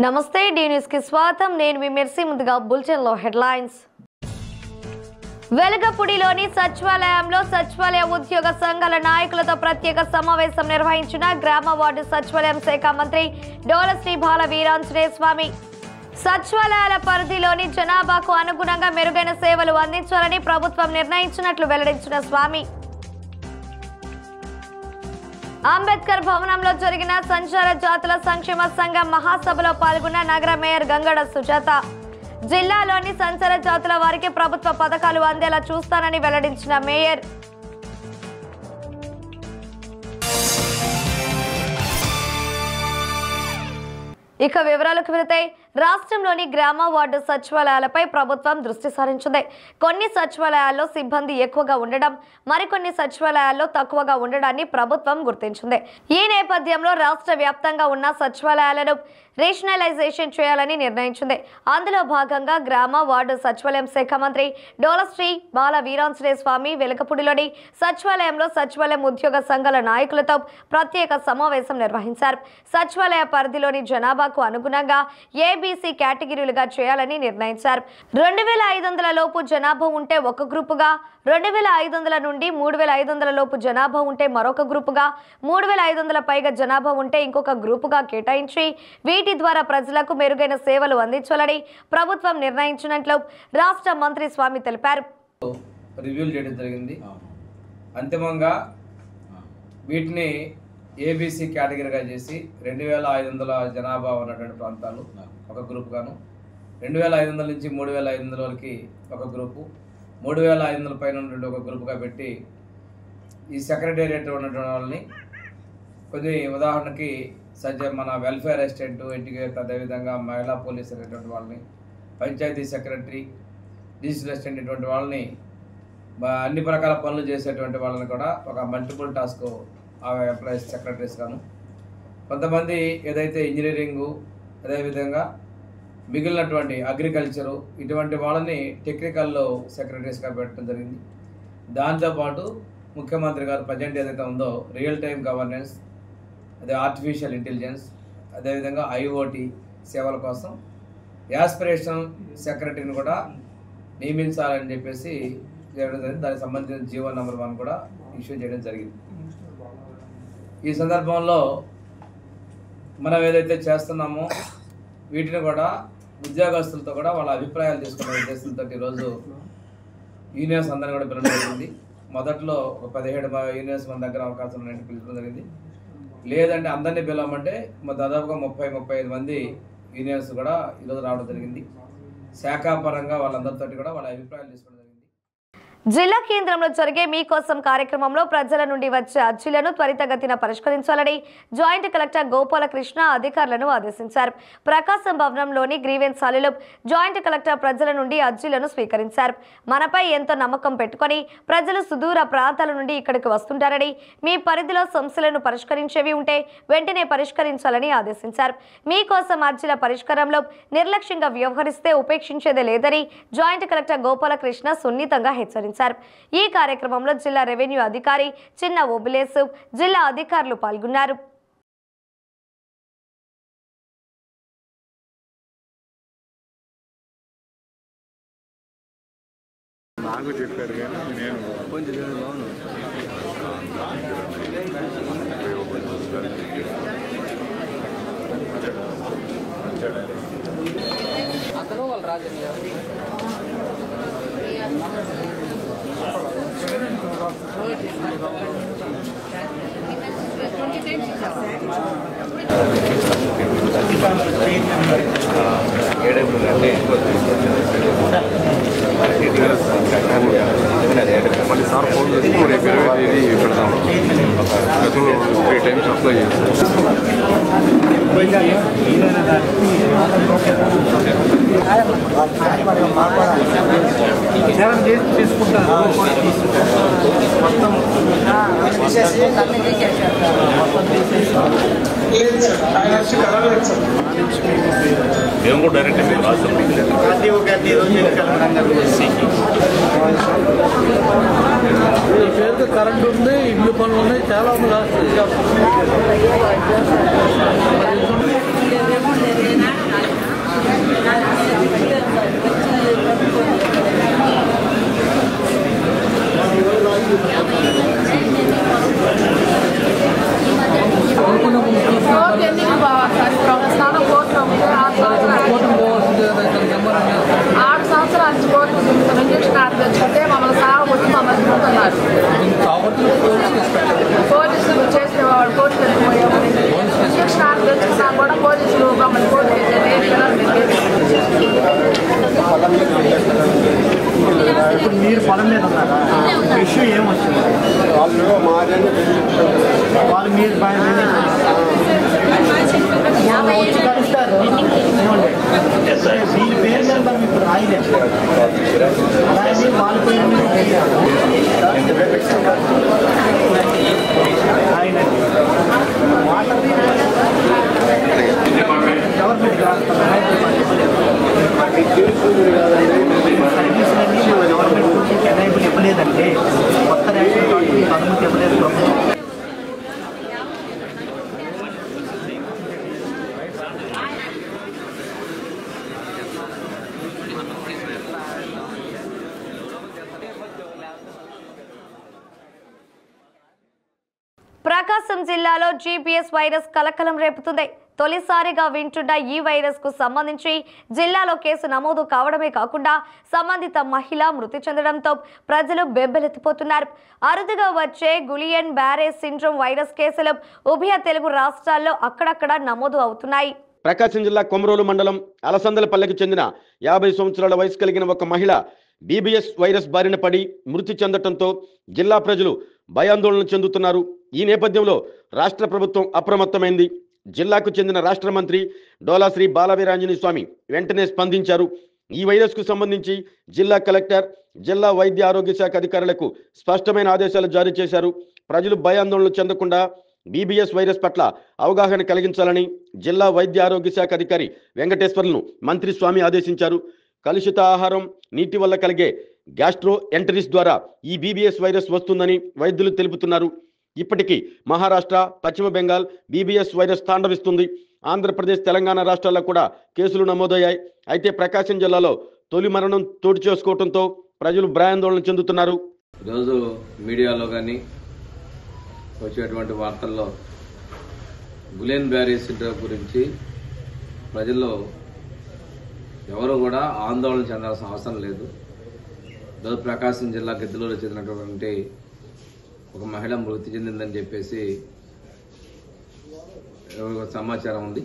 నమస్తే D news కి స్వాగతం నేను మీ మెర్సీ ముందుగా బులెటిన్ లో హెడ్లైన్స్ వెలగపూడిలోని సచివాలయంలో సచివాలయ ఉద్యోగ సంఘాల నాయకులతో ప్రత్యేక సమావేశం నిర్వహించిన గ్రామ వార్డు సచివాలయం శాఖ మంత్రి డోలశ్రీ బాల వీరాంజనేయ స్వామి సచివాలయాల పరిధిలోని జనాభాకు అనుగుణంగా మెరుగైన సేవలు అందించాలని ప్రభుత్వం నిర్ణయించినట్లు వెల్లడించిన స్వామి అంబేద్కర్ భవనంలో జరిగిన సంచార జాతుల సంక్షేమ సంఘం మహాసభలో పాల్గొన్న నగర మేయర్ గంగడ సుజాత జిల్లాలోని సంచార జాతుల వారికి ప్రభుత్వ పథకాలు అందేలా చూస్తానని వెల్లడించిన మేయర్ ఇక వివరాలకు వెళితే రాష్ట్రంలోని గ్రామ వార్డు సచివాలయాలపై ప్రభుత్వం దృష్టి సారించింది. కొన్ని సచివాలయాల్లో సిబ్బంది ఎక్కువగా ఉండడం, మరికొన్ని సచివాలయాల్లో తక్కువగా ఉండడాన్ని ప్రభుత్వం గుర్తించింది. ఈ నేపథ్యంలో రాష్ట్ర వ్యాప్తంగా ఉన్న సచివాలయాలను రేషనలైజేషన్ చేయాలని నిర్ణయించింది. అందులో భాగంగా గ్రామ వార్డు సచివాలయం శాఖ మంత్రి డోలశ్రీ బాల వీరాంజనేయ స్వామి వెలగపూడిలోని సచివాలయంలో సచివాలయం ఉద్యోగ సంఘాల నాయకులతో ప్రత్యేక సమావేశం నిర్వహించారు. సచివాలయ పరిధిలోని జనాభాకు అనుగుణంగా ఏబీసీ కేటగిరీలుగా చేయాలని నిర్ణయించారు. 2500 లోపు జనాభా ఉంటే ఒక గ్రూపుగా, 2500 నుండి 3500 లోపు జనాభా ఉంటే మరొక గ్రూపుగా, 3500 పైగా జనాభా ఉంటే ఇంకొక గ్రూపుగా కేటాయించి వీటి ద్వారా ప్రజలకు మెరుగైన సేవలు అందించాలని ప్రభుత్వం నిర్ణయించినట్లు రాష్ట్ర మంత్రి స్వామి తెలిపారు. రివ్యూలు చేయడం జరిగింది. అంతిమంగా వీటిని ఏబీసీ కేటగిరీగా చేసి 2500 జనాభా ఉన్నటువంటి ప్రాంతాలు ఒక గ్రూప్ గాను, 2500 నుంచి 3500 వరకు ఒక గ్రూపు, 3500 పైన ఉన్నటువంటి ఒక గ్రూప్గా పెట్టి ఈ సెక్రటేరియట్ ఉన్నటువంటి వాళ్ళని కొన్ని ఉదాహరణకి మన వెల్ఫేర్ అసిస్టెంట్, ఎడ్యుకేట్, అదేవిధంగా మహిళా పోలీస్ అనేటువంటి వాళ్ళని, పంచాయతీ సెక్రటరీ, డిజిటల్ అసిస్టెంట్ ఇటువంటి వాళ్ళని అన్ని రకాల పనులు చేసేటువంటి వాళ్ళని కూడా ఒక మల్టిపుల్ టాస్క్ ఎంప్లాయీస్ సెక్రటరీస్ గాను, కొంతమంది ఏదైతే ఇంజనీరింగు, అదేవిధంగా మిగిలినటువంటి అగ్రికల్చరు ఇటువంటి వాళ్ళని టెక్నికల్లో సెక్రటరీస్గా పెట్టడం జరిగింది. దాంతోపాటు ముఖ్యమంత్రి గారు ప్రజెంట్ ఏదైతే ఉందో రియల్ టైం గవర్నెన్స్, అదే ఆర్టిఫిషియల్ ఇంటెలిజెన్స్, అదేవిధంగా ఐఓటీ సేవల కోసం యాస్పిరేషనల్ సెక్రటరీని కూడా నియమించాలని చెప్పేసి చేయడం జరిగింది. దానికి సంబంధించిన జీవో నెంబర్ 1 కూడా ఇష్యూ చేయడం జరిగింది. ఈ సందర్భంలో మనం ఏదైతే చేస్తున్నామో వీటిని కూడా ఉద్యోగస్తులతో కూడా వాళ్ళ అభిప్రాయాలు తీసుకునే ఉద్దేశంతో ఈరోజు యూనియన్స్ అందరినీ కూడా పిలవడం జరిగింది. మొదట్లో ఒక 17 యూనియన్స్ మన దగ్గర అవకాశం ఉన్నట్టు పిలవడం జరిగింది. లేదంటే అందరినీ పిలవమంటే దాదాపుగా 30-35 మంది యూనియన్స్ కూడా ఈరోజు రావడం జరిగింది. శాఖాపరంగా వాళ్ళందరితో కూడా వాళ్ళ అభిప్రాయాలు తీసుకోవడం జరిగింది. జిల్లా కేంద్రంలో జరిగే మీకోసం కార్యక్రమంలో ప్రజల నుండి వచ్చే అర్జీలను త్వరితగతిన పరిష్కరించాలని జాయింట్ కలెక్టర్ గోపాలకృష్ణ అధికారులను ఆదేశించారు. ప్రకాశం భవనంలోని గ్రీవెన్స్ హాలులో జాయింట్ కలెక్టర్ ప్రజల నుండి అర్జీలను స్వీకరించారు. మనపై ఎంతో నమ్మకం పెట్టుకొని ప్రజలు సుదూర ప్రాంతాల నుండి ఇక్కడికి వస్తుంటారని, మీ పరిధిలో సమస్యలను పరిష్కరించేవి ఉంటే వెంటనే పరిష్కరించాలని ఆదేశించారు. మీకోసం అర్జీల పరిష్కారంలో నిర్లక్ష్యంగా వ్యవహరిస్తే ఉపేక్షించేదే లేదని జాయింట్ కలెక్టర్ గోపాలకృష్ణ సున్నితంగా హెచ్చరించారు. ఈ కార్యక్రమంలో జిల్లా రెవెన్యూ అధికారి చిన్న ఓబులేసు, జిల్లా అధికారులు పాల్గొన్నారు. నాకు చెప్పారు కానీ నేను కొంచెం అతను వాళ్ళు రాజండి మళ్ళీ సార్ ఫోన్ చేసి రేపు 20వ తేదీ పెడతాము. గతంలో 3 times అప్లై చేస్తాం. మేము కూడా డైరెక్ట్ మేము రాస్తాం. పేరుతో కరెంట్ ఉంది, ఇల్లు పనులు ఉన్నాయి, చాలా ఉంది. పోలీసులు చేసేవాళ్ళు కోర్టు ఇంజక్షన్ తెచ్చుకున్నా కూడా పోలీసులు మమ్మల్ని కోర్టు మీరు పొలం మీద ఉన్నారా? ఇష్యూ ఏమొచ్చింది? వాళ్ళు మీరు దీని పేరు మీద మనం ఇప్పుడు రాయలేదు. అలాగే వాళ్ళ పేరు మీద గవర్నమెంట్ సర్వీసులన్నీ గవర్నమెంట్ ఎనైబుల్ ఇవ్వలేదంటే కొత్త రేషన్ కార్డు అనుమతి ఇవ్వలేదు ప్రభుత్వం. ప్రకాశం జిల్లాలో జీపీఎస్ వైరస్ కలకలం రేపుతుంది. తొలిసారిగా వింటున్న ఈ వైరస్ కు సంబంధించి జిల్లాలో కేసు నమోదు కావడమే కాకుండా సంబంధిత మహిళ మృతి చెందడంతో ప్రజలు బెంబెలెత్తిపోతున్నారు. అరుదుగా వచ్చే గులియన్ బ్యారే సిండ్రోమ్ వైరస్ కేసులు ఉభయ తెలుగు రాష్ట్రాల్లో అక్కడక్కడ నమోదు అవుతున్నాయి. ప్రకాశం జిల్లా కొమరోలు మండలం అలసందలపల్లెకి చెందిన 50 సంవత్సరాల వయసు కలిగిన ఒక మహిళ బీబీఎస్ వైరస్ బారిన పడి మృతి చెందడంతో జిల్లా ప్రజలు భయాందోళన చెందుతున్నారు. ఈ నేపథ్యంలో రాష్ట్ర ప్రభుత్వం అప్రమత్తమైంది. జిల్లాకు చెందిన రాష్ట్ర మంత్రి డోలాశ్రీ బాలవీరాంజనేయ స్వామి వెంటనే స్పందించారు. ఈ వైరస్కు సంబంధించి జిల్లా కలెక్టర్, జిల్లా వైద్య ఆరోగ్య శాఖ అధికారులకు స్పష్టమైన ఆదేశాలు జారీ చేశారు. ప్రజలు భయాందోళనలు చెందకుండా బీబీఎస్ వైరస్ పట్ల అవగాహన కలిగించాలని జిల్లా వైద్య ఆరోగ్య శాఖ అధికారి వెంకటేశ్వర్లను మంత్రి స్వామి ఆదేశించారు. కలుషిత ఆహారం, నీటి వల్ల కలిగే గ్యాస్ట్రో ఎంటరిస్ ద్వారా ఈ బీబీఎస్ వైరస్ వస్తుందని వైద్యులు తెలుపుతున్నారు. ఇప్పటికీ మహారాష్ట్ర, పశ్చిమ బెంగాల్ బీబీఎస్ వైరస్ తాండవిస్తుంది. ఆంధ్రప్రదేశ్, తెలంగాణ రాష్ట్రాల్లో కూడా కేసులు నమోదయ్యాయి. అయితే ప్రకాశం జిల్లాలో తొలి మరణం చోటు చేసుకోవడంతో ప్రజలు భయాందోళన చెందుతున్నారు. ఈరోజు మీడియాలో కానీ వచ్చేటువంటి వార్తల్లో గులియన్ బ్యారే సిండ్రోమ్ గురించి ప్రజల్లో ఎవరు కూడా ఆందోళన చెందాల్సిన అవసరం లేదు. ఈరోజు ప్రకాశం జిల్లా గిద్దలూరులో చెందినటువంటి ఒక మహిళ మృతి చెందిందని చెప్పేసి సమాచారం ఉంది.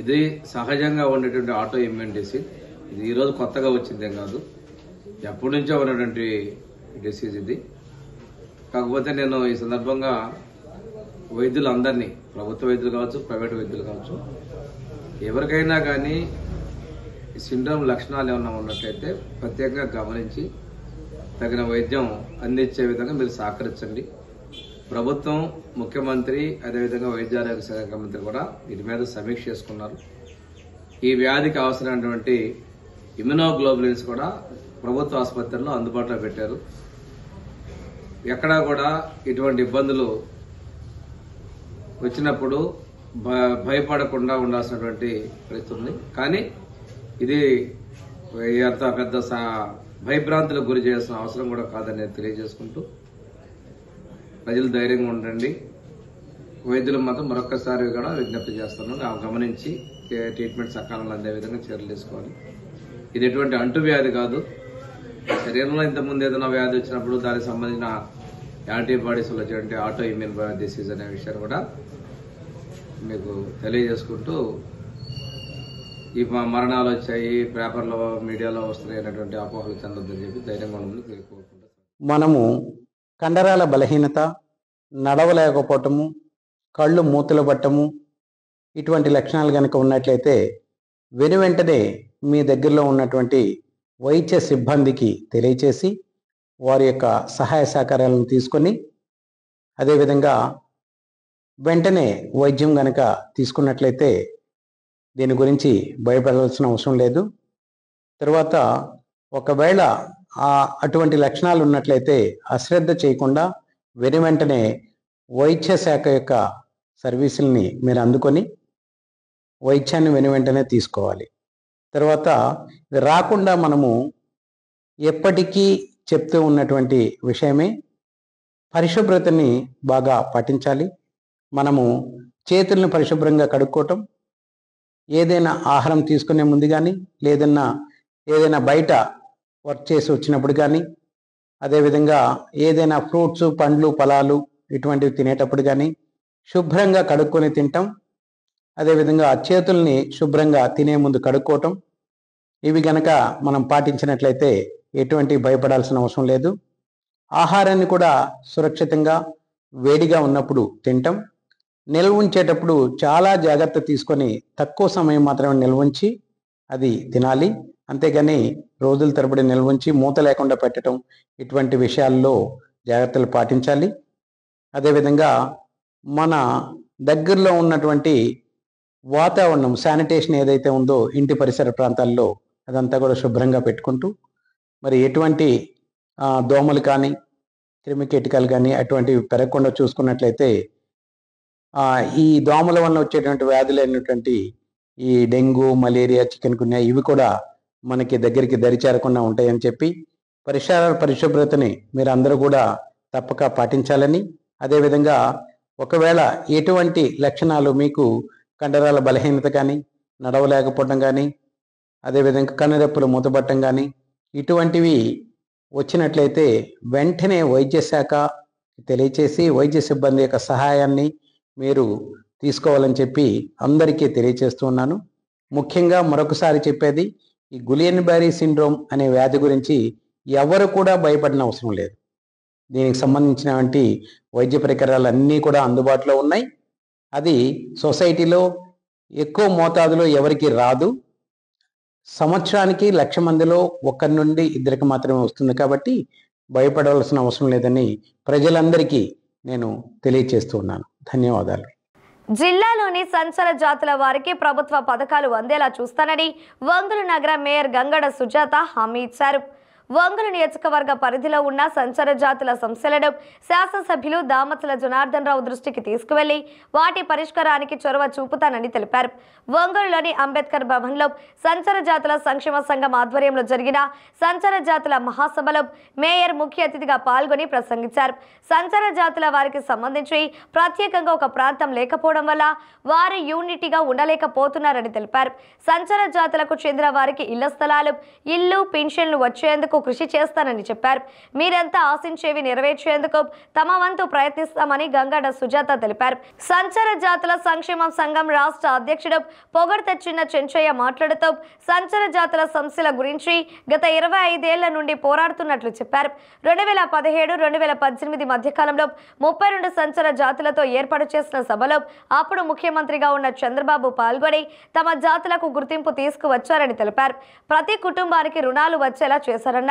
ఇది సహజంగా ఉండేటువంటి ఆటో ఇమ్యూన్ డిసీజ్. ఇది ఈరోజు కొత్తగా వచ్చిందేం కాదు, ఎప్పటి నుంచో ఉన్నటువంటి డిసీజ్ ఇది. కాకపోతే నేను ఈ సందర్భంగా వైద్యులందరినీ, ప్రభుత్వ వైద్యులు కావచ్చు, ప్రైవేట్ వైద్యులు కావచ్చు, ఎవరికైనా కానీ ఈ సిండ్రోమ్ లక్షణాలు ఏమన్నా ఉన్నట్లయితే ప్రత్యేకంగా గమనించి తగిన వైద్యం అందించే విధంగా మీరు సహకరించండి. ప్రభుత్వం, ముఖ్యమంత్రి, అదేవిధంగా వైద్య ఆరోగ్య శాఖ మంత్రి కూడా వీటి మీద సమీక్ష చేసుకున్నారు. ఈ వ్యాధికి అవసరమైనటువంటి ఇమ్యునోగ్లోబులిన్స్ కూడా ప్రభుత్వ ఆసుపత్రుల్లో అందుబాటులో పెట్టారు. ఎక్కడా కూడా ఇటువంటి ఇబ్బందులు వచ్చినప్పుడు భయపడకుండా ఉండాల్సినటువంటి పరిస్థితి ఉంది. కానీ ఇది అంత పెద్ద భయభ్రాంతులకు గురి చేయాల్సిన అవసరం కూడా కాదని తెలియజేసుకుంటూ ప్రజలు ధైర్యంగా ఉండండి. వైద్యులు మాత్రం మరొకసారి కూడా విజ్ఞప్తి చేస్తున్నాను, గమనించి ట్రీట్మెంట్ సకాలంలో అందే విధంగా చర్యలు తీసుకోవాలి. ఇది ఎటువంటి అంటువ్యాధి కాదు. శరీరంలో ఇంతకుముందు ఏదైనా వ్యాధి వచ్చినప్పుడు దానికి సంబంధించిన యాంటీబాడీస్ వచ్చేటువంటి ఆటో ఇమ్యూన్ డిసీజ్ అనే విషయాన్ని కూడా మీకు తెలియజేసుకుంటూ, ఈ మరణాలు వచ్చాయి, పేపర్లో, మీడియాలో వస్తున్నాయి అనేటువంటి అపోహలు చెందొద్దని చెప్పి ధైర్యంగా ఉండమని కోరుకుంటాం. మనము కండరాల బలహీనత, నడవలేకపోవటము, కళ్ళు మూతలు పట్టము, ఇటువంటి లక్షణాలు కనుక ఉన్నట్లయితే వెనువెంటనే మీ దగ్గరలో ఉన్నటువంటి వైద్య సిబ్బందికి తెలియచేసి వారి యొక్క సహాయ సహకారాలను తీసుకొని అదేవిధంగా వెంటనే వైద్యం కనుక తీసుకున్నట్లయితే దీని గురించి భయపడాల్సిన అవసరం లేదు. తర్వాత ఒకవేళ అటువంటి లక్షణాలు ఉన్నట్లయితే అశ్రద్ధ చేయకుండా వెనువెంటనే వైద్య శాఖ యొక్క సర్వీసుల్ని మీరు అందుకొని వైద్యాన్ని వెనువెంటనే తీసుకోవాలి. తర్వాత ఇది రాకుండా మనము ఎప్పటికీ చెప్తూ ఉన్నటువంటి విషయమే పరిశుభ్రతని బాగా పాటించాలి. మనము చేతులను పరిశుభ్రంగా కడుక్కోవటం, ఏదైనా ఆహారం తీసుకునే ముందు కానీ ఏదైనా బయట వర్క్ చేసి వచ్చినప్పుడు కానీ, అదేవిధంగా ఏదైనా ఫ్రూట్స్, పండ్లు, ఫలాలు ఇటువంటివి తినేటప్పుడు కానీ శుభ్రంగా కడుక్కొని తినటం, అదేవిధంగా చేతుల్ని శుభ్రంగా తినే ముందు కడుక్కోవటం, ఇవి గనక మనం పాటించినట్లయితే ఎటువంటి భయపడాల్సిన అవసరం లేదు. ఆహారాన్ని కూడా సురక్షితంగా వేడిగా ఉన్నప్పుడు తినటం, నిల్వ ఉంచేటప్పుడు చాలా జాగ్రత్త తీసుకొని తక్కువ సమయం మాత్రమే నిల్వ ఉంచి అది తినాలి. అంతేగాని రోజుల తరబడి నిల్వ ఉంచి మూత లేకుండా పెట్టడం, ఇటువంటి విషయాల్లో జాగ్రత్తలు పాటించాలి. అదేవిధంగా మన దగ్గరలో ఉన్నటువంటి వాతావరణం, శానిటేషన్ ఏదైతే ఉందో ఇంటి పరిసర ప్రాంతాల్లో అదంతా కూడా శుభ్రంగా పెట్టుకుంటూ, మరి ఎటువంటి దోమలు కానీ క్రిమికీటకాలు కానీ అటువంటివి పెరగకుండా చూసుకున్నట్లయితే ఈ దోమల వల్ల వచ్చేటువంటి వ్యాధులు అయినటువంటి ఈ డెంగ్యూ, మలేరియా, చికెన్ గున్యా ఇవి కూడా మనకి దగ్గరికి దరిచేరకుండా ఉంటాయని చెప్పి పరిశుభ్రతని మీరు అందరూ కూడా తప్పక పాటించాలని, అదేవిధంగా ఒకవేళ ఎటువంటి లక్షణాలు మీకు కండరాల బలహీనత కానీ, నడవలేకపోవడం కానీ, అదేవిధంగా కనురెప్పలు మూతపట్టడం కానీ ఇటువంటివి వచ్చినట్లయితే వెంటనే వైద్య శాఖ తెలియచేసి వైద్య సిబ్బంది యొక్క సహాయాన్ని మీరు తీసుకోవాలని చెప్పి అందరికీ తెలియచేస్తూ ఉన్నాను. ముఖ్యంగా మరొకసారి చెప్పేది, ఈ గులియన్-బ్యారీ సిండ్రోమ్ అనే వ్యాధి గురించి ఎవరు కూడా భయపడిన అవసరం లేదు. దీనికి సంబంధించినటువంటి వైద్య పరికరాలు అన్నీ కూడా అందుబాటులో ఉన్నాయి. అది సొసైటీలో ఎక్కువ మోతాదులో ఎవరికి రాదు. సంవత్సరానికి 1,00,000 మందిలో 1 నుండి 2 మాత్రమే వస్తుంది. కాబట్టి భయపడవలసిన అవసరం లేదని ప్రజలందరికీ నేను తెలియచేస్తూ ఉన్నాను. ధన్యవాదాలు. జిల్లాలోని సంచార జాతుల వారికి ప్రభుత్వ పథకాలు అందేలా చూస్తానని ఒంగోలు నగర మేయర్ గంగడ సుజాత హామీ ఇచ్చారు. ఒంగోలు నియోజకవర్గ పరిధిలో ఉన్న సంచార జాతుల సమస్యలను శాసనసభ్యులు దామచల జనార్దన్ రావు దృష్టికి తీసుకువెళ్లి వాటి పరిష్కారానికి చొరవ చూపుతానని తెలిపారు. ఒంగోలులోని అంబేద్కర్ భవన్లో సంచార జాతుల సంక్షేమ సంఘం ఆధ్వర్యంలో జరిగిన సంచార జాతుల మహాసభలో మేయర్ ముఖ్య అతిథిగా పాల్గొని ప్రసంగించారు. సంచార జాతుల వారికి సంబంధించి ప్రత్యేకంగా ఒక ప్రాంతం లేకపోవడం వల్ల వారు యూనిటీగా ఉండలేకపోతున్నారని తెలిపారు. సంచార జాతులకు చెందిన వారికి ఇళ్ల స్థలాలు, ఇల్లు, పింఛన్లు వచ్చేందుకు కృషి చేస్తానని చెప్పారు. మీరంతా ఆశించేవి నెరవేర్చేందుకు తమ వంతు ప్రయత్నిస్తామని గంగడ సుజాత తెలిపారు. సంచార జాతుల సంక్షేమ సంఘం రాష్ట్ర అధ్యక్షుడు పొగడ్త చిన్న చెంచయ్య మాట్లాడుతూ సంచార జాతుల సమస్యల గురించి గత 25 ఏళ్ల నుండి పోరాడుతున్నట్లు చెప్పారు. 2017-2018 మధ్యకాలంలో 32 సంచార జాతులతో ఏర్పాటు చేసిన సభలో అప్పుడు ముఖ్యమంత్రిగా ఉన్న చంద్రబాబు పాల్గొని తమ జాతులకు గుర్తింపు తీసుకువచ్చారని తెలిపారు. ప్రతి కుటుంబానికి రుణాలు వచ్చేలా చేశారన్నారు.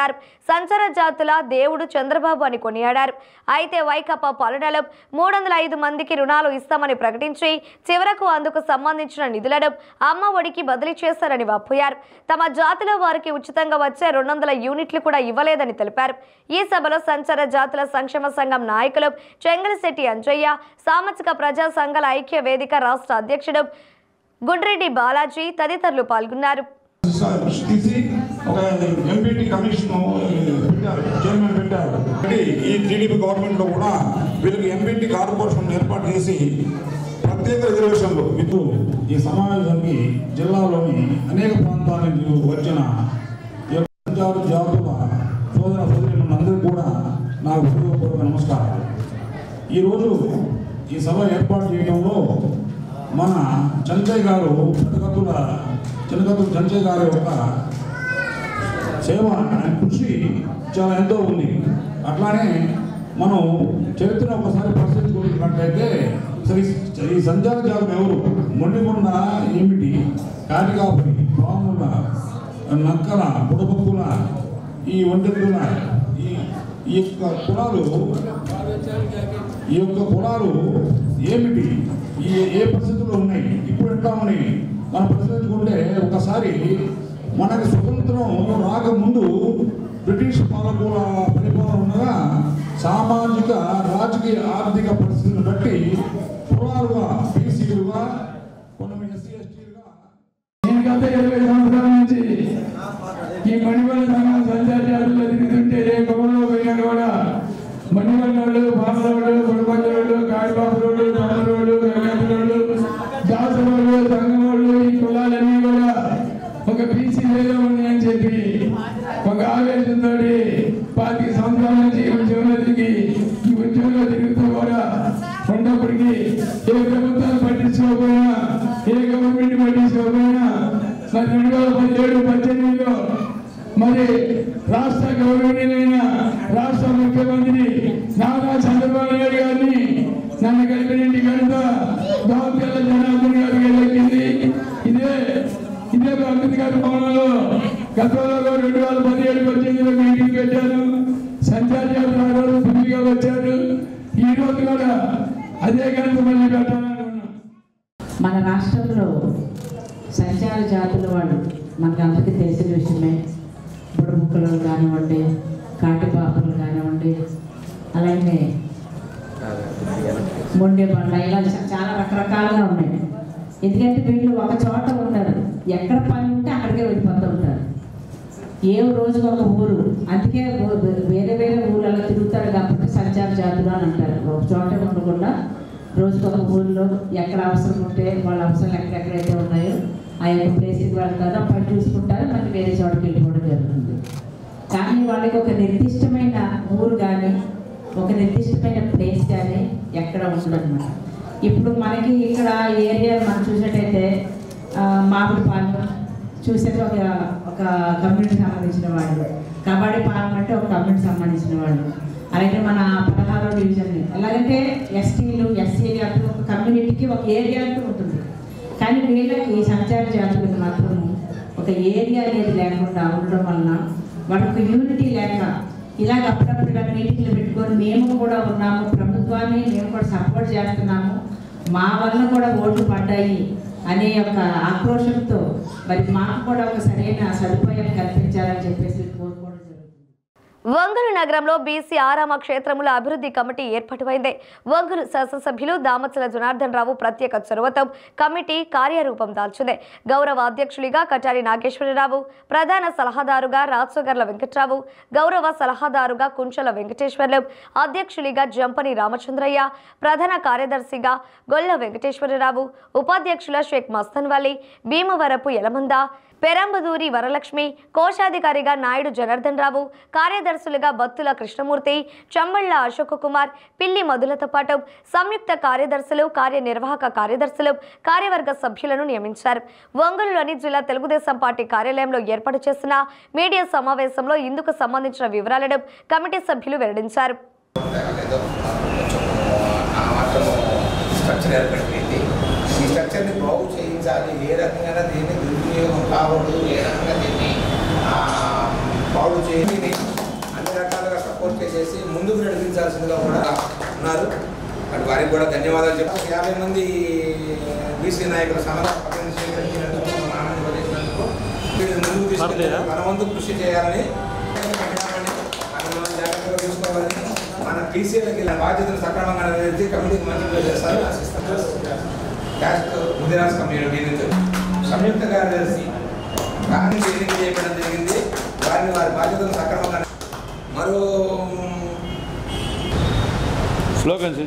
సంచార జాతుల దేవుడు చంద్రబాబు అని కొనియాడారు. అయితే వైకాపా పాలనలో 305 మందికి రుణాలు ఇస్తామని ప్రకటించి చివరకు అందుకు సంబంధించిన నిధులను అమ్మ ఒడికి బదిలీ చేశారని వాపోయారు. తమ జాతుల వారికి ఉచితంగా వచ్చే 200 యూనిట్లు కూడా ఇవ్వలేదని తెలిపారు. ఈ సభలో సంచార జాతుల సంక్షేమ సంఘం నాయకులు చెంగలశెట్టి అంజయ్య, సామాజిక ప్రజా సంఘాల ఐక్య వేదిక రాష్ట్ర అధ్యక్షుడు గుండ్రెడ్డి బాలాజీ తదితరులు పాల్గొన్నారు. ఒక ఎంపీటీ కమిషన్ పెట్టారు, చైర్మన్ పెట్టారు. ఈ టీడీపీ గవర్నమెంట్లో కూడా వీళ్ళకి ఎంపీటీ కార్పొరేషన్ ఏర్పాటు చేసి ప్రత్యేక రిజర్వేషన్లు విత్ ఈ సమావేశానికి జిల్లాలోని అనేక ప్రాంతాల నుంచి వచ్చిన సంచార జాతుల సోదర సోదరులందరికీ కూడా నాకు హృదయపూర్వక నమస్కారాలు. ఈరోజు ఈ సభ ఏర్పాటు చేయడంలో మన చెంచయ్య గారు చిన్నకత్తుల చెంచయ్య గారి యొక్క సేవ, కృషి చాలా ఎంతో ఉంది. అట్లానే మనం చరిత్ర ఒకసారి పరిశీలించుకున్నట్లయితే ఈ సంచార జాతులు ఎవరు, మొండికొండ ఏమిటి, కాటికాపురి, పాముల, నక్కల, బుడబక్కుల, ఈ ఒంటెక్కుల, ఈ యొక్క కులాలు ఏమిటి, ఏ పరిస్థితుల్లో ఉన్నాయి, ఇప్పుడు ఎట్లామని మనం పరిశీలించుకుంటే ఒకసారి మనకి స్వతంత్రం రాకముందు బ్రిటిష్ పాలకుల పరిపాలన ఉండగా సామాజిక, రాజకీయ, ఆర్థిక పరిస్థితులను బట్టి కులాలుగా బీసీలుగా, కొంతమంది ఎస్సీ ఎస్టీలుగా 20 సంవత్సరాల నుంచి ఈ మణివల్ల సంఘం సంచార జాతుల్లో తిరుగుతుంటే ఏ గొప్పలో పోయినా కూడా మణివల్లోళ్ళు, పామరోళ్ళు, పుడపల్లోళ్ళు, కాడిబాబులోళ్ళు, తమ్మరోళ్ళు, గంగేపులోళ్ళు, దాసరోళ్ళు, సంఘమోళ్ళు, ఈ కులాలన్నీ కూడా ఒక బీసీ వేలో ఉన్నాయని చెప్పి ఒక ఆవేశంతో 25 సంవత్సరాల నుంచి ఈ ఉద్యమంలో తిరుగుతూ కూడా ఉన్నప్పటికీ ఏ ప్రభుత్వాలు పట్టించుకోకపోయినా, ఏ గవర్నమెంట్ పట్టించుకోకపోయినా మరి 2017-18లో మరి రాష్ట్ర గౌరవనీయులైన రాష్ట్ర ముఖ్యమంత్రి నారా చంద్రబాబు నాయుడు గారిని నన్ను కలిపినంటి కనుక దామచర్ల జనార్దన్ గారికి వెళ్ళింది. ఇదే అంబేద్కర్ భవనంలో గతంలో 2017-18లో మీటింగ్ పెట్టారు. సంచార జాతర పులిగా వచ్చారు. ఈ రోజు కూడా అదే కనుక మళ్ళీ పెట్టాలనుకున్నాం. మన రాష్ట్రంలో సంచార జాతుల వాళ్ళు మనకు అందరికీ తెలిసిన విషయమే. బుడబుక్కలు కానివ్వండి, కాటిపాపలు కానివ్వండి, అలాగే మొండె బండ, ఇలా చాలా రకరకాలుగా ఉన్నాయి. ఎందుకంటే వీళ్ళు ఒక చోట ఉంటారు, ఎక్కడ పని ఉంటే అక్కడికే వెళ్ళిపోతూ ఉంటారు. ఏ రోజుకు ఒక ఊరు, అందుకే వేరే వేరే ఊళ్ళలో తిరుగుతారు కాబట్టి సంచార జాతులు అని అంటారు. ఒక చోట ఉండకుండా రోజుకు ఒక ఊళ్ళో ఎక్కడ అవసరం ఉంటే వాళ్ళ అవసరాలు ఎక్కడెక్కడైతే ఉన్నాయో ఆ యొక్క ప్లేస్కి వెళ్తారో పని చూసుకుంటారో మళ్ళీ వేరే చోటకి వెళ్ళిపోవడం జరుగుతుంది. కానీ వాళ్ళకి ఒక నిర్దిష్టమైన ఊరు కానీ ఒక నిర్దిష్టమైన ప్లేస్ కానీ ఎక్కడ ఉండదన్నమాట. ఇప్పుడు మనకి ఇక్కడ ఏరియా మనం చూసినట్టయితే మామిడిపాలెం చూసేది ఒక కమ్యూనిటీకి సంబంధించిన వాళ్ళు, కబడ్డీ పాలెం అంటే ఒక కమ్యూనిటీకి సంబంధించిన వాళ్ళు, అలాగే మన 16వ డివిజన్ ఎలాగంటే ఎస్టీలు, ఎస్సీలు అంటే ఒక కమ్యూనిటీకి ఒక ఏరియా అంటూ ఉంటుంది. కానీ వీళ్ళకి సంచార జాతులకు మాత్రం ఒక ఏరియా అనేది లేకుండా ఉండడం వలన వాళ్ళకి యూనిటీ లేక ఇలాగ అప్పుడప్పుడు మీటింగ్లు పెట్టుకొని మేము కూడా ఉన్నాము, ప్రభుత్వాన్ని మేము కూడా సపోర్ట్ చేస్తున్నాము, మా వల్ల కూడా ఓట్లు పడ్డాయి అనే ఒక ఆక్రోషంతో మరి మాకు కూడా ఒక సరైన సదుపాయం కల్పించాలని చెప్పేసి కోరుకోవడం జరుగుతుంది. ఒంగోలు నగరంలో బీసీ ఆరామ క్షేత్రముల అభివృద్ధి కమిటీ ఏర్పాటైంది. ఒంగోలు శాసనసభ్యులు దామచల జనార్దన్ రావు ప్రత్యేక చొరవతో కమిటీ కార్యరూపం దాల్చింది. గౌరవ అధ్యక్షులుగా కటారి నాగేశ్వరరావు, ప్రధాన సలహాదారుగా రాజసుగర్ల వెంకట్రావు, గౌరవ సలహాదారుగా కుంచల వెంకటేశ్వర్లు, అధ్యక్షులుగా జంపని రామచంద్రయ్య, ప్రధాన కార్యదర్శిగా గొల్ల వెంకటేశ్వరరావు, ఉపాధ్యక్షుల షేక్ మస్తన్వలి, భీమవరపు యలమంద, పెరంబదూరి వరలక్ష్మి, కోశాధికారిగా నాయుడు జనార్దన్ రావు, కార్యదర్శులుగా బత్తుల కృష్ణమూర్తి, చంబళ్ళ అశోక్ కుమార్, పిల్లి మధులతో పాటు సంయుక్త కార్యదర్శులు, కార్యనిర్వాహక కార్యదర్శులు, కార్యవర్గ సభ్యులను నియమించారు. ఒంగోలులోని జిల్లా తెలుగుదేశం పార్టీ కార్యాలయంలో ఏర్పాటు చేసిన మీడియా సమావేశంలో ఇందుకు సంబంధించిన వివరాలను కమిటీ సభ్యులు వెల్లడించారు. ఈ స్ట్రక్చర్ని బాగు చేయించాలి, ఏ రకంగా దీన్ని దుర్వినియోగం కావద్దు, ఏ రకంగా దీన్ని బాగు చేసి అన్ని రకాలుగా సపోర్ట్ చేసేసి ముందుకు నడిపించాల్సిందిగా కూడా ఉన్నారు. అటు వారికి కూడా ధన్యవాదాలు చెప్పారు. 50 మంది బీసీ నాయకుల సమాధానం స్వీకరించినందుకు, ముందుకు తీసుకెళ్ళి మన వంతు కృషి చేయాలని, జాగ్రత్తగా చూసుకోవాలని, మన బీసీలకి బాధ్యతలు సక్రమంగా నెరవేర్చి కమిటీకి మంచి చేస్తారు ఆశిస్తాను. క్యాస్ట్ ముదిరాజ్ కమ్యూనిటీ నుంచి సంయుక్త కార్యదర్శి కాంగ్రెస్ ఎన్నిక చేయడం జరిగింది. వారిని వారి బాధ్యతలు సక్రమంగా మరో స్లోగన్స్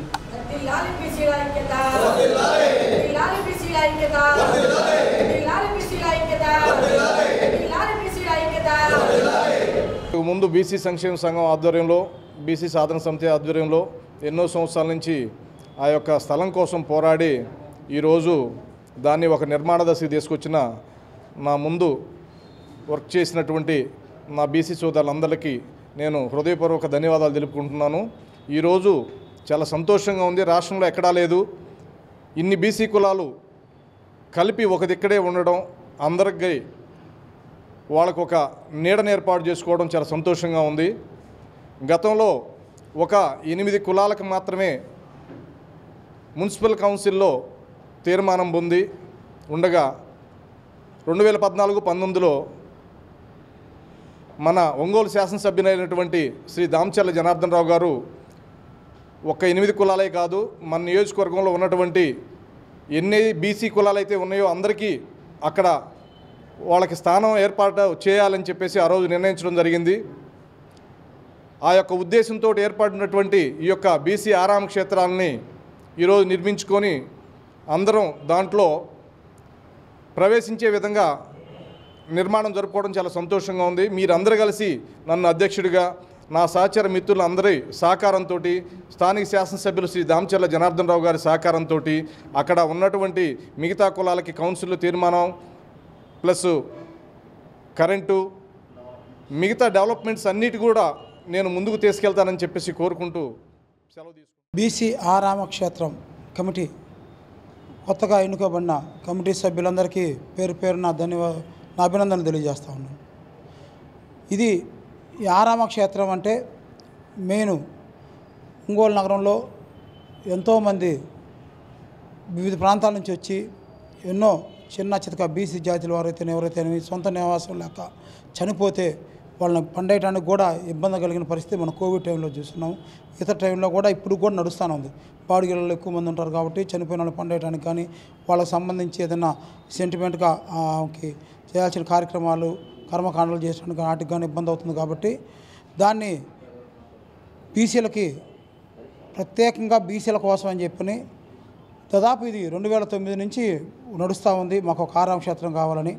ముందు బీసీ సంక్షేమ సంఘం ఆధ్వర్యంలో, బీసీ సాధన సమితి ఆధ్వర్యంలో ఎన్నో సంవత్సరాల నుంచి ఆ యొక్క స్థలం కోసం పోరాడి ఈరోజు దాన్ని ఒక నిర్మాణ దశకి తీసుకొచ్చిన నా ముందు వర్క్ చేసినటువంటి నా బీసీ సోదరులందరికీ నేను హృదయపూర్వక ధన్యవాదాలు తెలుపుకుంటున్నాను. ఈరోజు చాలా సంతోషంగా ఉంది. రాష్ట్రంలో ఎక్కడా లేదు. ఇన్ని బీసీ కులాలు కలిపి ఒక దిక్కడే ఉండడం, అందరికీ వాళ్ళకు ఒక నీడను ఏర్పాటు చేసుకోవడం చాలా సంతోషంగా ఉంది. గతంలో ఒక 8 కులాలకు మాత్రమే మున్సిపల్ కౌన్సిల్లో తీర్మానం పొంది ఉండగా 2014-19లో మన ఒంగోలు శాసనసభ్యులైనటువంటి శ్రీ దామచర్ల జనార్దన్ రావు గారు ఒక 8 కులాలే కాదు, మన నియోజకవర్గంలో ఉన్నటువంటి ఎన్ని బీసీ కులాలు అయితే ఉన్నాయో అందరికీ అక్కడ వాళ్ళకి స్థానం ఏర్పాటు చేయాలని చెప్పేసి ఆ రోజు నిర్ణయించడం జరిగింది. ఆ యొక్క ఉద్దేశంతో ఏర్పడినటువంటి ఈ యొక్క బీసీ ఆరామ క్షేత్రాలని ఈరోజు నిర్మించుకొని అందరం దాంట్లో ప్రవేశించే విధంగా నిర్మాణం జరుపుకోవడం చాలా సంతోషంగా ఉంది. మీరందరూ కలిసి నన్ను అధ్యక్షుడిగా నా సహచర మిత్రులందరి సహకారంతో, స్థానిక శాసనసభ్యులు శ్రీ దామచర్ల జనార్దన్ రావు గారి సహకారంతో, అక్కడ ఉన్నటువంటి మిగతా కులాలకి కౌన్సిల్లో తీర్మానం ప్లస్ కరెంటు మిగతా డెవలప్మెంట్స్ అన్నిటి కూడా నేను ముందుకు తీసుకెళ్తానని చెప్పేసి కోరుకుంటూ సెలవు తీసుకుంటాను. బీసీ ఆరామ క్షేత్రం కమిటీ కొత్తగా ఎన్నుకోబడిన కమిటీ సభ్యులందరికీ పేరు పేరున నా అభినందనలు తెలియజేస్తా ఉన్నాను. ఇది ఈ ఆరామ క్షేత్రం అంటే మెయిన్ ఒంగోలు నగరంలో ఎంతోమంది వివిధ ప్రాంతాల నుంచి వచ్చి ఎన్నో చిన్న చితక బీసీ జాతుల వారైతే ఎవరైతే సొంత నివాసం లేక చనిపోతే వాళ్ళని పండేయడానికి కూడా ఇబ్బంది కలిగిన పరిస్థితి మనం కోవిడ్ టైంలో చూస్తున్నాం. ఇతర టైంలో కూడా ఇప్పుడు కూడా నడుస్తూనే ఉంది. బాడుగిళ్ళలో ఎక్కువ మంది ఉంటారు కాబట్టి చనిపోయిన వాళ్ళని పండేయడానికి కానీ వాళ్ళకి సంబంధించి ఏదైనా సెంటిమెంట్గా చేయాల్సిన కార్యక్రమాలు కర్మకాండలు చేయడానికి వాటికి కానీ ఇబ్బంది అవుతుంది. కాబట్టి దాన్ని బీసీలకి ప్రత్యేకంగా బీసీల కోసం అని చెప్పని దాదాపు ఇది 2009 నుంచి నడుస్తూ ఉంది. మాకు ఒక ఆరామ క్షేత్రం కావాలని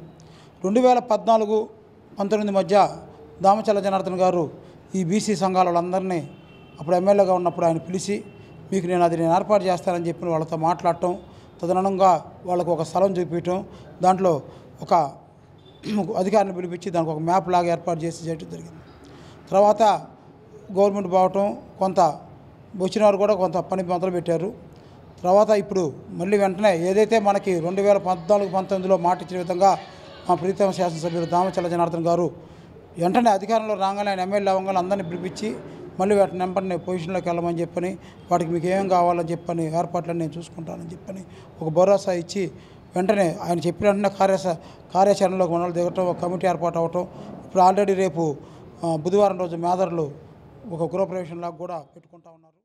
2014-19 మధ్య దామచర్ల జనార్దన్ గారు ఈ బీసీ సంఘాల వాళ్ళందరినీ అప్పుడు ఎమ్మెల్యేగా ఉన్నప్పుడు ఆయన పిలిచి మీకు నేను ఏర్పాటు చేస్తానని చెప్పి వాళ్ళతో మాట్లాడటం, తదనంగా వాళ్ళకు ఒక స్థలం చూపించడం, దాంట్లో ఒక అధికారిని పిలిపించి దానికి ఒక మ్యాప్ లాగా ఏర్పాటు చేసి చేయడం జరిగింది. తర్వాత గవర్నమెంట్ బావటం కొంత వచ్చిన వారు కూడా కొంత పని మొదలుపెట్టారు. తర్వాత ఇప్పుడు మళ్ళీ వెంటనే ఏదైతే మనకి 2014-19లో మాట ఇచ్చిన విధంగా మా ప్రీతమ శాసనసభ్యులు దామచర్ల జనార్దన్ గారు వెంటనే అధికారంలో రాగానే ఆయన ఎమ్మెల్యే అవ్వగానే అందరినీ పిలిపించి మళ్ళీ వాటి నెంబర్ని పొజిషన్లోకి వెళ్ళమని చెప్పని వాటికి మీకు ఏమేం కావాలని చెప్పని ఏర్పాట్లను నేను చూసుకుంటానని చెప్పని ఒక భరోసా ఇచ్చి వెంటనే ఆయన చెప్పిన వెంటనే కార్యాచరణలోకి మనల్ని దిగటం, ఒక కమిటీ ఏర్పాటు అవ్వటం. ఇప్పుడు ఆల్రెడీ రేపు బుధవారం రోజు మేదర్లు ఒక గృహప్రవేశంలాగా కూడా పెట్టుకుంటా ఉన్నారు.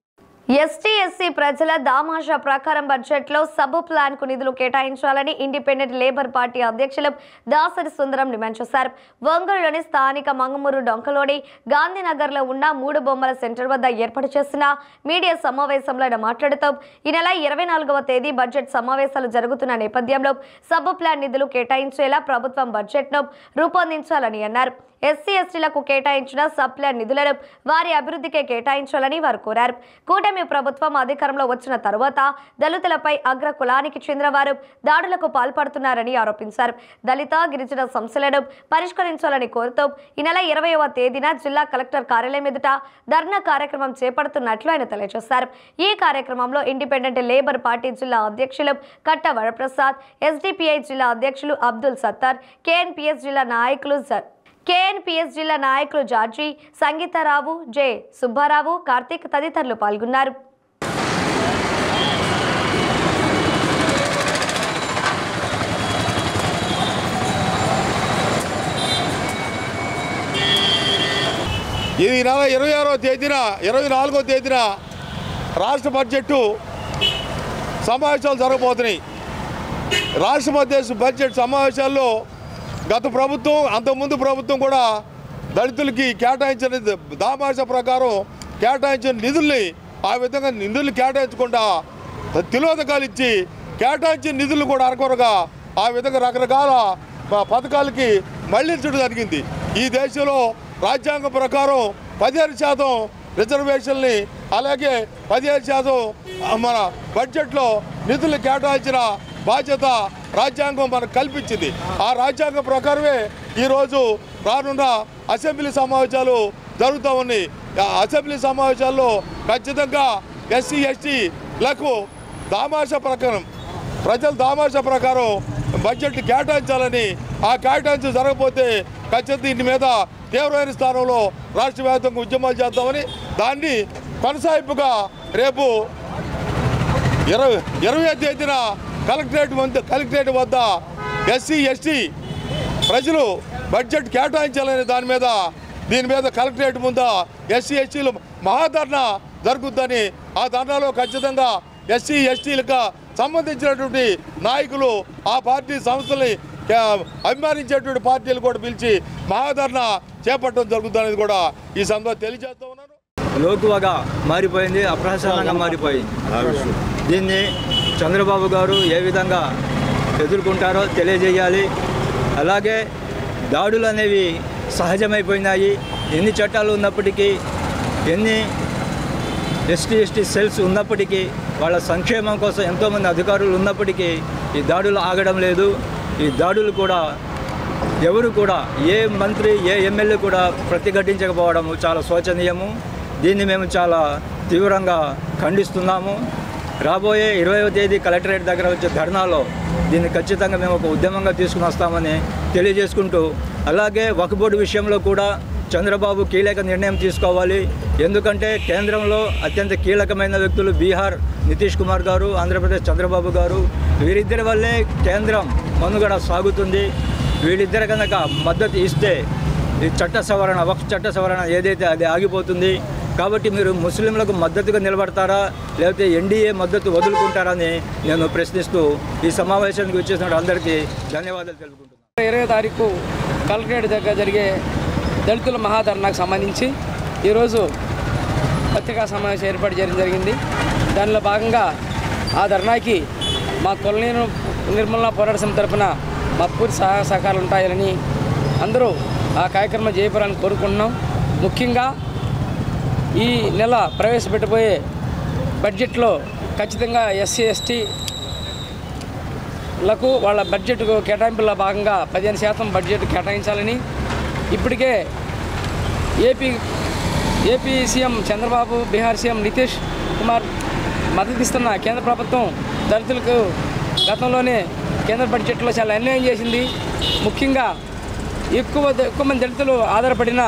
ఎస్టీ ప్రజల దామాషా ప్రకారం బడ్జెట్లో సబ్ ప్లాన్ కు నిధులు కేటాయించాలని ఇండిపెండెంట్ లేబర్ పార్టీ అధ్యక్షులు దాసరి సుందరం డిమాండ్ చేశారు. ఒంగోలులోని స్థానిక మంగమూరు డొంకలోని గాంధీనగర్లో ఉన్న 3 బొమ్మల సెంటర్ వద్ద ఏర్పాటు చేసిన మీడియా సమావేశంలో ఆయన మాట్లాడుతూ ఈ నెల 24వ తేదీ బడ్జెట్ సమావేశాలు జరుగుతున్న నేపథ్యంలో సబ్ ప్లాన్ నిధులు కేటాయించేలా ప్రభుత్వం బడ్జెట్ను రూపొందించాలని అన్నారు. ఎస్సీలకు కేటాయించిన సబ్ ప్లాన్ నిధులను వారి అభివృద్ధికే కేటాయించాలని వారు కోరారు. కూటమి ప్రభుత్వం అధికారంలో వచ్చిన తరువాత దళితులపై అగ్ర కులానికి చెందిన వారు దాడులకు పాల్పడుతున్నారని ఆరోపించారు. దళిత గిరిజన సమస్యలను పరిష్కరించాలని కోరుతూ ఈ నెల 20వ తేదీన జిల్లా కలెక్టర్ కార్యాలయం ఎదుట ధర్నా కార్యక్రమం చేపడుతున్నట్లు ఆయన తెలియజేశారు. ఈ కార్యక్రమంలో ఇండిపెండెంట్ లేబర్ పార్టీ జిల్లా అధ్యక్షులు కట్ట వరప్రసాద్, ఎస్డిపిఐ జిల్లా అధ్యక్షులు అబ్దుల్ సత్తార్, కేఎన్పిఎస్ జిల్లా నాయకులు జార్జీ, సంగీతారావు, జె సుబ్బారావు, కార్తీక్ తదితరులు పాల్గొన్నారు. ఈ నెల 26వ తేదీన 24వ తేదీన రాష్ట్ర బడ్జెట్ సమావేశాలు జరగబోతున్నాయి. రాష్ట్ర బడ్జెట్ సమావేశాల్లో గత ప్రభుత్వం అంతకుముందు ప్రభుత్వం కూడా దళితులకి కేటాయించిన దామాష ప్రకారం కేటాయించిన నిధుల్ని ఆ విధంగా నిధులు కేటాయించకుండా తిలోదకాలు ఇచ్చి కేటాయించిన నిధులు కూడా అరకొరగా ఆ విధంగా రకరకాల పథకాలకి మళ్లించడం జరిగింది. ఈ దేశంలో రాజ్యాంగం ప్రకారం 15% రిజర్వేషన్ని అలాగే 15% మన బడ్జెట్లో నిధులు కేటాయించిన బాధ్యత రాజ్యాంగం మనకు కల్పించింది. ఆ రాజ్యాంగం ప్రకారమే ఈరోజు రానున్న అసెంబ్లీ సమావేశాలు జరుగుతూ ఉన్నాయి. అసెంబ్లీ సమావేశాల్లో ఖచ్చితంగా ఎస్సీ ఎస్టీలకు దామాషా ప్రకారం ప్రజల దామాషా ప్రకారం బడ్జెట్ కేటాయించాలని, ఆ కేటాయించ జరగకపోతే ఖచ్చితంగా దీని మీద తీవ్రమైన స్థానంలో రాష్ట్ర వ్యాప్తంగా ఉద్యమాలు చేద్దామని దాన్ని కొనసాగింపుగా రేపు 20వ తేదీన కలెక్టరేట్ వద్ద ఎస్సీ ఎస్టీ ప్రజలు బడ్జెట్ కేటాయించాలని దీని మీద కలెక్టరేట్ ముందు ఎస్సీ ఎస్టీలు మహాధర్నా జరుగుతుందని, ఆ ధర్నాలో ఖచ్చితంగా ఎస్సీ ఎస్టీలకు సంబంధించినటువంటి నాయకులు ఆ పార్టీ సంస్థల్ని అభిమానించేటువంటి పార్టీలు కూడా పిలిచి మహాధరణ చేపట్టడం జరుగుతుందనేది కూడా ఈ సందర్భంగా తెలియజేస్తూ ఉన్నాను. లోతువగా మారిపోయింది, అప్రహసనంగా మారిపోయింది. దీన్ని చంద్రబాబు గారు ఏ విధంగా ఎదుర్కొంటారో తెలియజేయాలి. అలాగే దాడులు అనేవి సహజమైపోయినాయి. ఎన్ని చట్టాలు ఉన్నప్పటికీ, ఎన్ని ఎస్టీ సెల్స్ ఉన్నప్పటికీ, వాళ్ళ సంక్షేమం కోసం ఎంతోమంది అధికారులు ఉన్నప్పటికీ ఈ దాడులు ఆగడం లేదు. ఈ దాడులు కూడా ఎవరు కూడా, ఏ మంత్రి, ఏ ఎమ్మెల్యే కూడా ప్రతిఘటించకపోవడం చాలా శోచనీయము. దీన్ని మేము చాలా తీవ్రంగా ఖండిస్తున్నాము. రాబోయే 20వ తేదీ కలెక్టరేట్ దగ్గర వచ్చే ధర్నాలో దీన్ని ఖచ్చితంగా మేము ఒక ఉద్యమంగా తీసుకుని వస్తామని తెలియజేసుకుంటూ, అలాగే వక్ఫ్ బోర్డు విషయంలో కూడా చంద్రబాబు కీలక నిర్ణయం తీసుకోవాలి. ఎందుకంటే కేంద్రంలో అత్యంత కీలకమైన వ్యక్తులు బీహార్ నితీష్ కుమార్ గారు, ఆంధ్రప్రదేశ్ చంద్రబాబు గారు, వీరిద్దరి వల్లే కేంద్రం మనుగడ సాగుతుంది. వీళ్ళిద్దరు కనుక మద్దతు ఇస్తే ఈ చట్ట సవరణ, వక్ఫ్ చట్ట సవరణ ఏదైతే అది ఆగిపోతుంది. కాబట్టి మీరు ముస్లింలకు మద్దతుగా నిలబడతారా, లేకపోతే ఎన్డీఏ మద్దతు వదులుకుంటారని నేను ప్రశ్నిస్తూ ఈ సమావేశానికి వచ్చేసిన అందరికీ ధన్యవాదాలు తెలుపుకుంటున్నాను. 20వ తారీఖు కలెక్టరేట్ దగ్గర జరిగే దళితుల మహాధర్నాకు సంబంధించి ఈరోజు పత్రికా సమావేశం ఏర్పాటు చేయడం జరిగింది. దానిలో భాగంగా ఆ ధర్నాకి మా కొలనీ నిర్మూలన పోరాట సమితి తరఫున మా పూర్తి సహాయ సహకారాలు ఉంటాయని అందరూ ఆ కార్యక్రమం జయపడాలని కోరుకుంటున్నాం. ముఖ్యంగా ఈ నెల ప్రవేశపెట్టబోయే బడ్జెట్లో ఖచ్చితంగా ఎస్సీ ఎస్టీలకు వాళ్ళ బడ్జెట్ కేటాయింపుల్లో భాగంగా 15% బడ్జెట్ కేటాయించాలని ఇప్పటికే AP CM Chandrababu, Bihar CM Nitish Kumar మద్దతిస్తున్న కేంద్ర ప్రభుత్వం దళితులకు గతంలోనే కేంద్ర బడ్జెట్లో చాలా అన్యాయం చేసింది. ముఖ్యంగా ఎక్కువ మంది దళితులు ఆధారపడిన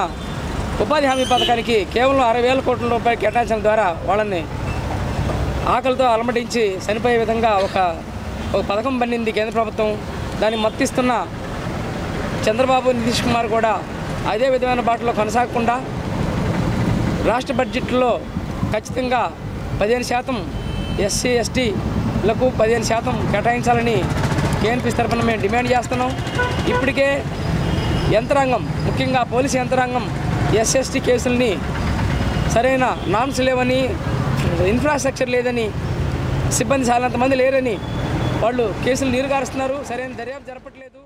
ఉపాధి హామీ పథకానికి కేవలం 60,000 కోట్ల రూపాయలు కేటాయించడం ద్వారా వాళ్ళని ఆకలితో అలమటించి చనిపోయే విధంగా ఒక పథకం పండింది కేంద్ర ప్రభుత్వం. దాన్ని మద్దతిస్తున్న చంద్రబాబు, నితీష్ కుమార్ కూడా అదే విధమైన బాటలో కొనసాగకుండా రాష్ట్ర బడ్జెట్లో ఖచ్చితంగా 15% ఎస్సీ ఎస్టీలకు 15% కేటాయించాలని కేఎన్పీ తరఫున మేము డిమాండ్ చేస్తున్నాం. ఇప్పటికే యంత్రాంగం, ముఖ్యంగా పోలీసు యంత్రాంగం ఎస్ఎస్టీ కేసుల్ని సరైన నామ్స్ లేవని, ఇన్ఫ్రాస్ట్రక్చర్ లేదని, సిబ్బంది చాలంతమంది లేరని వాళ్ళు కేసులు నీరుగారుస్తున్నారు. సరైన దర్యాప్తు జరపట్లేదు.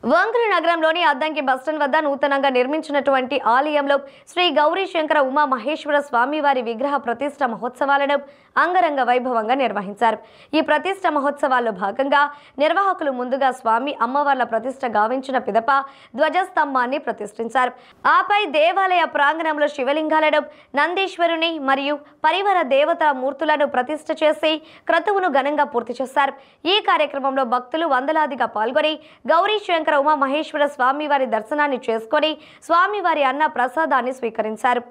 వంగర నగరంలోని అద్దంకి బస్టాండ్ వద్ద నూతనంగా నిర్మించినటువంటి ఆలయంలో శ్రీ గౌరీ శంకర ఉమా మహేశ్వర స్వామివారి విగ్రహ ప్రతిష్ఠ మహోత్సవాలను అంగరంగ వైభవంగా నిర్వహించారు. ఈ ప్రతిష్ఠ మహోత్సవాల్లో భాగంగా నిర్వాహకులు ముందుగా స్వామి అమ్మవార్ల ప్రతిష్ఠ గావించిన పిదప ధ్వజస్తంభాన్ని ప్రతిష్ఠించారు. ఆపై దేవాలయ ప్రాంగణంలో శివలింగాలను, నందీశ్వరుని మరియు పరివార దేవతా మూర్తులను ప్రతిష్ఠ చేసి క్రతువును ఘనంగా పూర్తి చేశారు. ఈ కార్యక్రమంలో భక్తులు వందలాదిగా పాల్గొని గౌరీ శంకర ఉమా మహేశ్వర స్వామివారి దర్శనాన్ని చేసుకొని స్వామివారి అన్న ప్రసాదాన్ని స్వీకరించారు.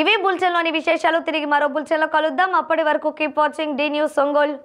ఇవే బులెటిన్లోని విశేషాలు. తిరిగి మరో బులెటిన్లో కలుద్దాం. అప్పటి వరకు keep watching the news Ongole.